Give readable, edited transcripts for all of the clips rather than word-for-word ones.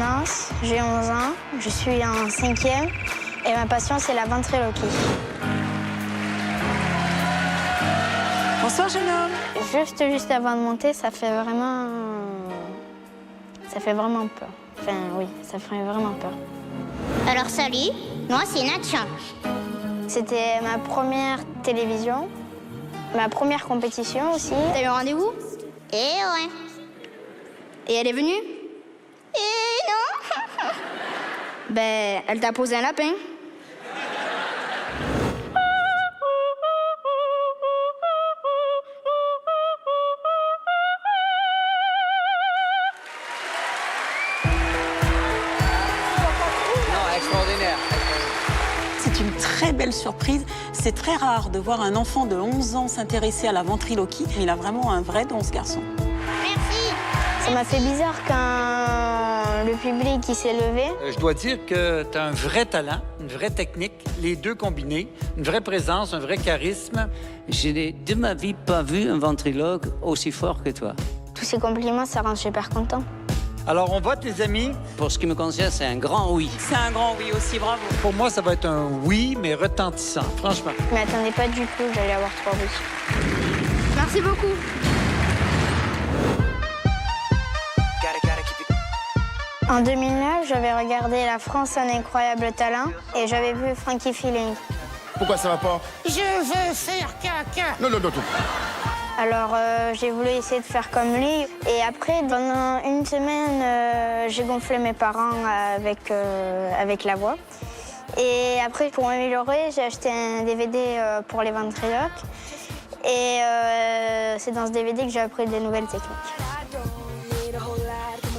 Nance, j'ai 11 ans, je suis en 5e et ma passion c'est la ventriloquie. Bonsoir jeune homme. Juste avant de monter, ça fait vraiment peur. Enfin oui, ça ferait vraiment peur. Alors salut, moi c'est Natia. C'était ma première télévision, ma première compétition aussi. T'as eu un rendez-vous? Eh ouais. Et elle est venue? Eh non. Ben, elle t'a posé un lapin. C'est une très belle surprise. C'est très rare de voir un enfant de 11 ans s'intéresser à la ventriloquie. Il a vraiment un vrai don, ce garçon. Merci. Ça m'a fait bizarre quand le public qui s'est levé. Je dois dire que tu as un vrai talent, une vraie technique, les deux combinés, une vraie présence, un vrai charisme. Je n'ai de ma vie pas vu un ventriloque aussi fort que toi. Tous ces compliments, ça rend super content. Alors, on vote, les amis. Pour ce qui me concerne, c'est un grand oui. C'est un grand oui aussi, bravo. Pour moi, ça va être un oui, mais retentissant, franchement. Je m'attendais pas du tout, j'allais avoir 3 oui. Merci beaucoup. En 2009, j'avais regardé La France un incroyable talent et j'avais vu Frankie Feeling. Pourquoi ça va pas? Je veux faire caca. Non. Alors j'ai voulu essayer de faire comme lui et après pendant une semaine j'ai gonflé mes parents avec la voix. Et après pour m'améliorer j'ai acheté un DVD pour les ventriloques et c'est dans ce DVD que j'ai appris des nouvelles techniques.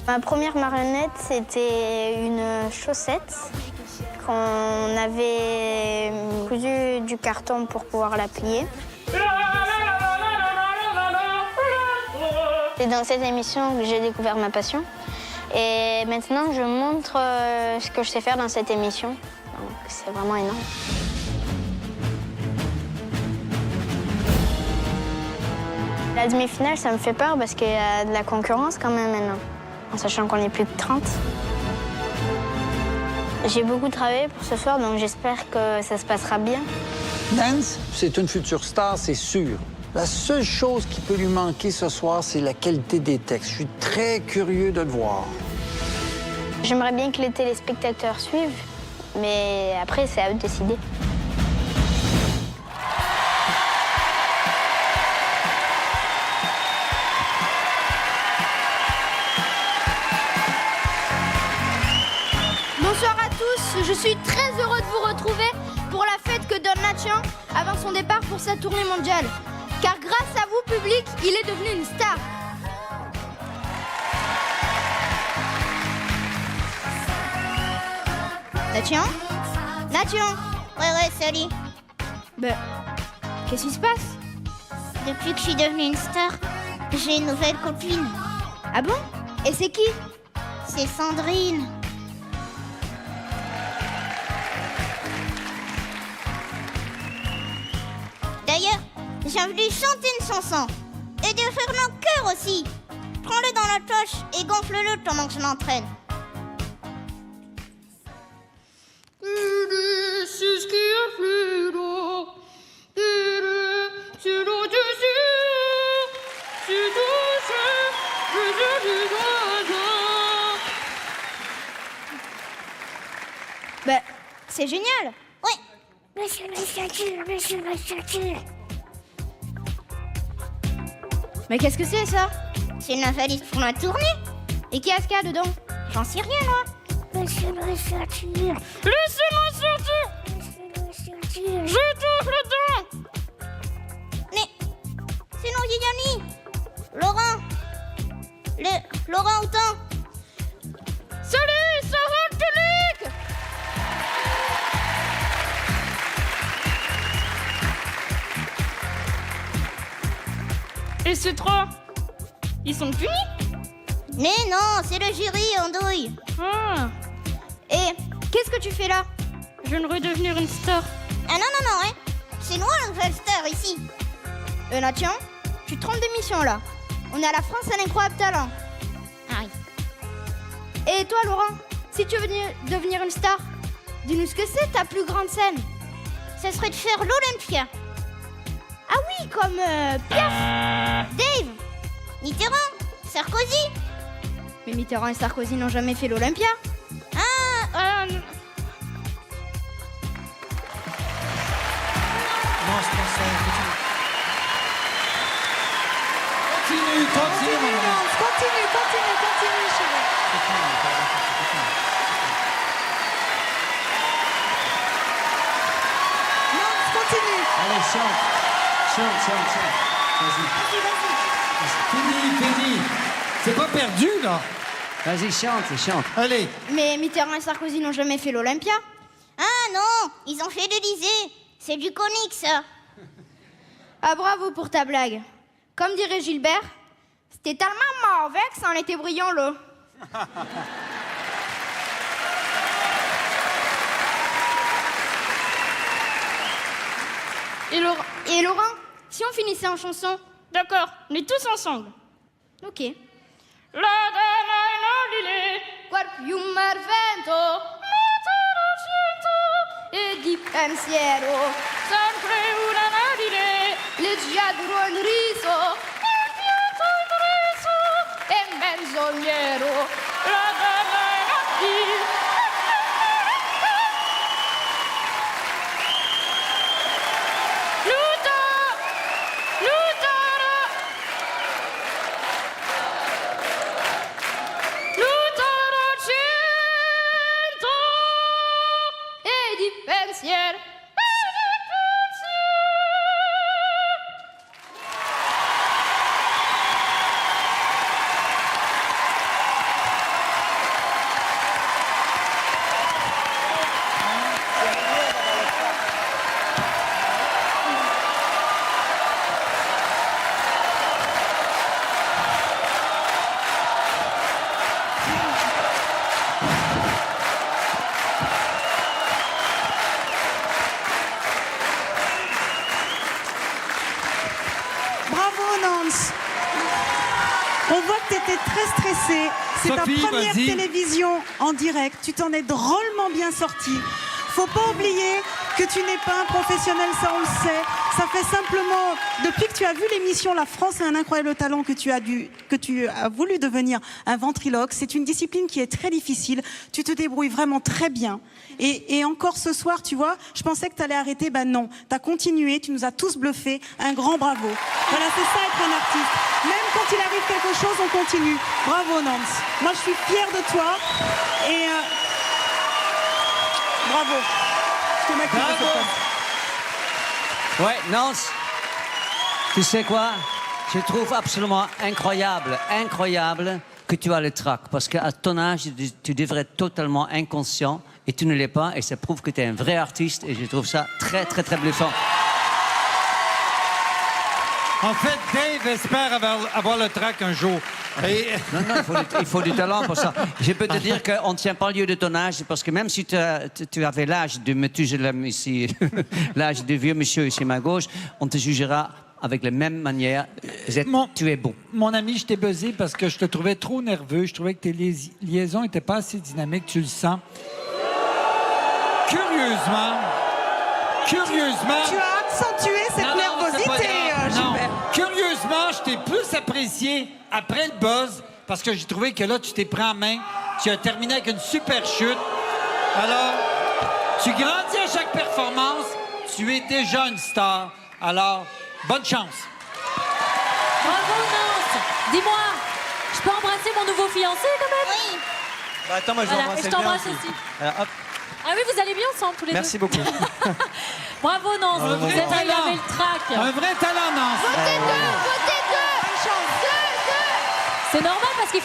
Ma première marionnette c'était une chaussette qu'on avait cousu du carton pour pouvoir la plier. C'est dans cette émission que j'ai découvert ma passion. Et maintenant, je montre ce que je sais faire dans cette émission. Donc, c'est vraiment énorme. La demi-finale, ça me fait peur parce qu'il y a de la concurrence quand même maintenant, en sachant qu'on est plus de 30. J'ai beaucoup travaillé pour ce soir, donc j'espère que ça se passera bien. Nance, c'est une future star, c'est sûr. La seule chose qui peut lui manquer ce soir, c'est la qualité des textes. Je suis très curieux de le voir. J'aimerais bien que les téléspectateurs suivent, mais après, c'est à eux de décider. Bonsoir à tous, je suis très heureux de vous retrouver pour la fête que donne Nathan avant son départ pour sa tournée mondiale. Car grâce à vous, public, il est devenu une star. Nathan? Ouais, salut. Ben, qu'est-ce qui se passe? Depuis que je suis devenue une star, j'ai une nouvelle copine. Ah bon? Et c'est qui? C'est Sandrine. D'ailleurs, j'ai voulu chanter une chanson et de faire mon cœur aussi. Prends-le dans la poche et gonfle-le pendant que je m'entraîne. Ben, c'est génial. Oui. Monsieur le statut. Mais qu'est-ce que c'est ça? C'est une valise pour ma tournée. Et qu'est-ce qu'il y a dedans? J'en sais rien, moi. Monsieur le statut. Laissez-moi sortir! Je touche le dent! Mais c'est non Yéyani. Laurent. Laurent Houtan. Salut, ça va le public? Et ces trois, ils sont punis? Mais non, c'est le jury en douille. Ah. Et qu'est-ce que tu fais là? Je viens de redevenir une star. Ah non, hein. C'est moi la nouvelle star ici. Nathan, tu te trompes d'émission là. On est à la France un incroyable talent. Ah oui. Et toi, Laurent, si tu veux devenir une star, dis-nous ce que c'est ta plus grande scène. Ça serait de faire l'Olympia. Ah oui, comme Piaf. Dave, Mitterrand, Sarkozy. Mais Mitterrand et Sarkozy n'ont jamais fait l'Olympia. Non, je pense que continue, mon ami. Continue, chérie. Non, continue. Allez, chante. Vas-y. Fini. C'est pas perdu, là. Vas-y, chante. Allez. Mais Mitterrand et Sarkozy n'ont jamais fait l'Olympia. Ah non, ils ont fait l'Élysée. C'est du comique, ça. Ah, bravo pour ta blague. Comme dirait Gilbert, c'était tellement mauvais que ça en était brillant, là. Et Laurent, si on finissait en chanson? D'accord, mais tous ensemble. Ok. La donna inolile, guardium vento, e di pensiero, sempre una nobile, leggiadro in riso, il pianto in riso, e menzognero, la donna inolile. On voit que tu étais très stressée. C'est ta Sophie, première vas-y. télévision en direct. Tu t'en es drôlement bien sortie. Faut pas oublier que tu n'es pas un professionnel, ça on le sait. Ça fait simplement, depuis que tu as vu l'émission La France a un incroyable talent, que tu as voulu devenir un ventriloque. C'est une discipline qui est très difficile. Tu te débrouilles vraiment très bien. Et encore ce soir, tu vois, je pensais que tu allais arrêter. Ben non, tu as continué, tu nous as tous bluffés. Un grand bravo. Voilà, c'est ça être un artiste. Même quand il arrive quelque chose, on continue. Bravo Nance. Moi, je suis fière de toi. Et bravo. Je te maquille de cette place. Ouais, Nance, tu sais quoi? Je trouve absolument incroyable que tu as le trac. Parce qu'à ton âge, tu devrais être totalement inconscient et tu ne l'es pas. Et ça prouve que tu es un vrai artiste et je trouve ça très bluffant. En fait, Dave espère avoir le trac un jour. Et... Non, il faut du talent pour ça. Je peux te dire qu'on ne tient pas lieu de ton âge, parce que même si tu avais l'âge de Methuselah ici, l'âge du vieux monsieur ici à ma gauche, on te jugera avec la même manière. Tu es bon. Mon ami, je t'ai buzzé parce que je te trouvais trop nerveux. Je trouvais que tes liaisons n'étaient pas assez dynamiques, tu le sens. Curieusement... Tu as accentué cette nervosité, Gilbert. Curieusement, je t'ai plus apprécié après le buzz parce que j'ai trouvé que là, tu t'es pris en main. Tu as terminé avec une super chute. Alors, tu grandis à chaque performance. Tu es déjà une star. Alors, bonne chance. Bravo, Nance. Dis-moi, je peux embrasser mon nouveau fiancé quand même? Oui. Bah, attends, moi je Voilà, vais embrasser et je t'embrasse bien aussi. Alors, hop. Ah oui, vous allez bien ensemble tous les Merci deux. beaucoup. Bravo, Nance. Vous avez le trac. Un vrai talent, Nance. Votez deux. Bonne chance. Deux. C'est normal parce qu'il faut...